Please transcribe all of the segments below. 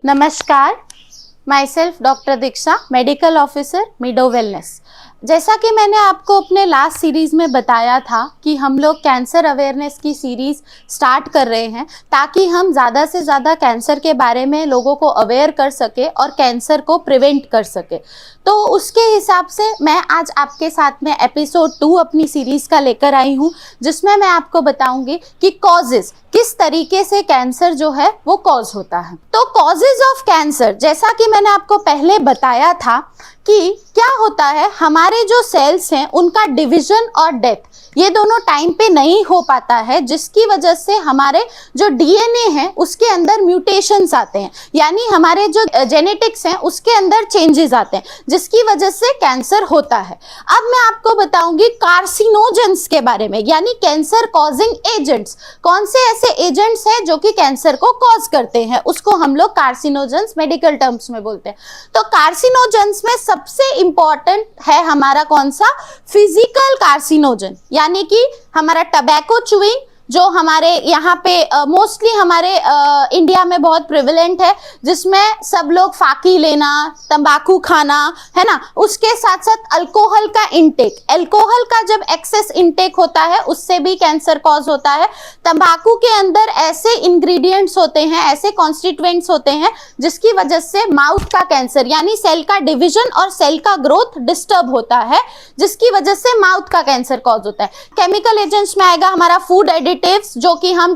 नमस्कार, my self doctor Diksha, medical officer, मिडो wellness. जैसा कि मैंने आपको अपने लास्ट सीरीज़ में बताया था कि हम लोग कैंसर अवेयरनेस की सीरीज़ स्टार्ट कर रहे हैं ताकि हम ज़्यादा से ज़्यादा कैंसर के बारे में लोगों को अवेयर कर सके और कैंसर को प्रिवेंट कर सके। तो उसके हिसाब से मैं आज आपके साथ में एपिसोड 2 अपनी सीरीज़ का लेकर आई हूँ, जिसमें मैं आपको बताऊंगी कि कॉजेज़, किस तरीके से कैंसर जो है वो कॉज होता है। तो कॉजेज ऑफ कैंसर, जैसा कि मैंने आपको पहले बताया था कि क्या होता है, हमारे जो सेल्स हैं उनका डिवीजन और डेथ ये दोनों टाइम पे नहीं हो पाता है, जिसकी वजह से हमारे जो डीएनए है उसके अंदर म्यूटेशंस आते हैं, यानी हमारे जो जेनेटिक्स हैं उसके अंदर चेंजेस आते हैं, जिसकी वजह से कैंसर होता है। अब मैं आपको बताऊंगी कार्सिनोजेंस के बारे में, यानी कैंसर कॉजिंग एजेंट्स। कौन से ऐसे एजेंट्स हैं जो कि कैंसर को कॉज करते हैं, उसको हम लोग कार्सिनोजेंस मेडिकल टर्म्स में बोलते हैं। तो कार्सिनोजेंस में सबसे इंपॉर्टेंट है हमारा कौन सा, फिजिकल कार्सिनोजन, यानी कि हमारा टबैको च्यूइंग, जो हमारे यहाँ पे मोस्टली हमारे इंडिया में बहुत प्रिविलेंट है, जिसमें सब लोग फाकी लेना, तंबाकू खाना, है ना। उसके साथ साथ अल्कोहल का इंटेक, अल्कोहल का जब एक्सेस इंटेक होता है उससे भी कैंसर कॉज होता है। तंबाकू के अंदर ऐसे इंग्रेडिएंट्स होते हैं, ऐसे कॉन्स्टिट्यूएंट्स होते हैं जिसकी वजह से माउथ का कैंसर, यानी सेल का डिवीजन और सेल का ग्रोथ डिस्टर्ब होता है, जिसकी वजह से माउथ का कैंसर कॉज होता है। केमिकल एजेंट्स में आएगा हमारा फूड एडिटिव्स, जो कि हम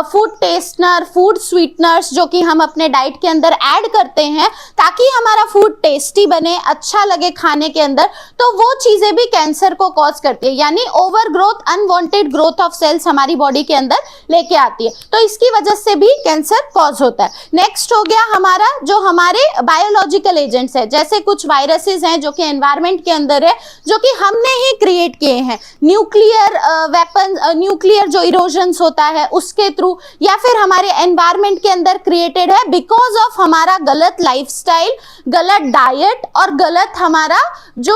फूड टेस्टनर, फूड स्वीटनर्स जो कि हम अपने डाइट के अंदर ऐड करते हैं ताकि हमारा फूड टेस्टी बने, अच्छा लगे खाने के अंदर, तो वो चीजें भी कैंसर को कॉज करती है, यानी over growth, unwanted growth of cells हमारी बॉडी के अंदर लेके आती है, तो इसकी वजह से भी कैंसर कॉज होता है। नेक्स्ट हो गया हमारा जो हमारे बायोलॉजिकल एजेंट्स है, जैसे कुछ वायरसेस हैं जो कि एनवायरमेंट के अंदर है, जो कि हमने ही क्रिएट किए हैं, न्यूक्लियर वेपन, न्यूक्लियर जो इरोजन्स होता है उसके थ्रू, या फिर हमारे एनवायरमेंट के अंदर क्रिएटेड है बिकॉज ऑफ हमारा गलत लाइफस्टाइल, गलत डाइट और गलत हमारा जो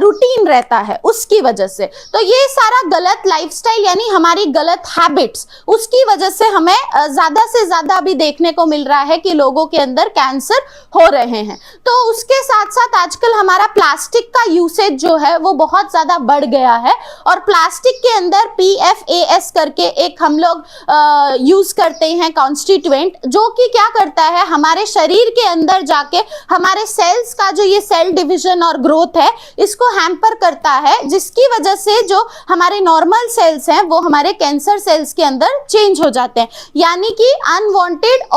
रूटीन रहता है उसकी वजह से। तो ये सारा गलत लाइफस्टाइल यानी हमारी गलत हैबिट्स, उसकी वजह से हमें ज्यादा से ज्यादा अभी देखने को मिल रहा है कि लोगों के अंदर कैंसर हो रहे हैं। तो उसके साथ साथ आजकल हमारा प्लास्टिक का यूसेज जो है वो बहुत ज्यादा बढ़ गया है, और प्लास्टिक के अंदर PFAS करके एक हम लोग यूज करते हैं कॉन्स्टिट्यूएंट, जो कि क्या करता है, हमारे शरीर के अंदर जाके हमारे सेल्स का जो ये सेल डिवीजन और ग्रोथ है इसको हैम्पर करता है, जिसकी वजह से जो हमारे नॉर्मल सेल्स हैं वो हमारे कैंसर सेल्स के अंदर चेंज हो जाते हैं, यानी कि अनवांटेड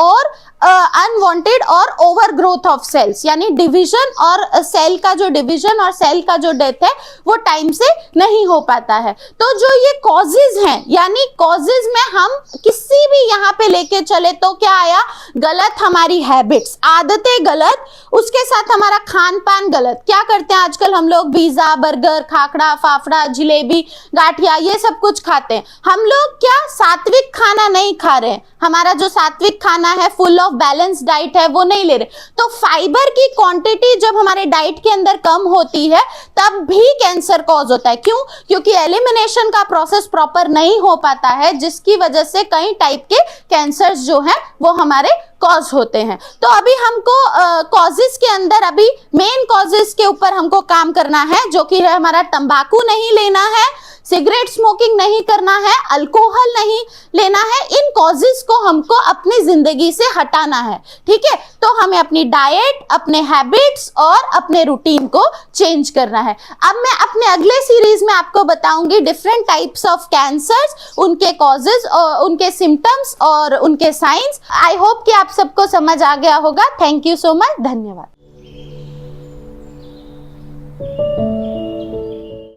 और ओवर ग्रोथ ऑफ सेल्स, यानी डिवीजन और सेल का जो डिवीजन और सेल का जो डेथ है वो टाइम से नहीं हो पाता है। तो जो ये कॉजेज हैं, यानी कॉजेज में हम किसी भी यहाँ पे लेके चले तो क्या आया, गलत हमारी हैबिट्स, आदतें गलत, उसके साथ हमारा खान पान गलत। क्या करते हैं आजकल हम लोग, पिज्जा, बर्गर, खाखड़ा, फाफड़ा, जिलेबी, गाठिया, ये सब कुछ खाते हैं। हम लोग क्या सात्विक खाना नहीं खा रहे हैं, हमारा जो सात्विक खाना है, फुल ऑफ बैलेंस डाइट है, वो नहीं ले रहे। तो फाइबर की क्वांटिटी जब हमारे डाइट के अंदर कम होती है तब भी कैंसर कॉज होता है। क्यों? क्योंकि एलिमिनेशन का प्रोसेस प्रॉपर नहीं हो पाता है, जिसकी वजह से कई टाइप के कैंसर्स जो हैं वो हमारे कॉज होते हैं। तो अभी हमको कॉजेस के अंदर अभी मेन कॉजेस के ऊपर हमको काम करना है, जो कि है हमारा तंबाकू नहीं लेना है, सिगरेट स्मोकिंग नहीं करना है, अल्कोहल नहीं लेना है। इन कॉजेस को हमको अपनी जिंदगी से हटाना है, ठीक है। तो हमें अपनी डाइट, अपने हैबिट्स और अपने रूटीन को चेंज करना है। अब मैं अपने अगले सीरीज में आपको बताऊंगी डिफरेंट टाइप्स ऑफ कैंसर्स, उनके कॉजेस, उनके सिम्टम्स और उनके साइंस। आई होप कि आप सबको समझ आ गया होगा। थैंक यू सो मच, धन्यवाद।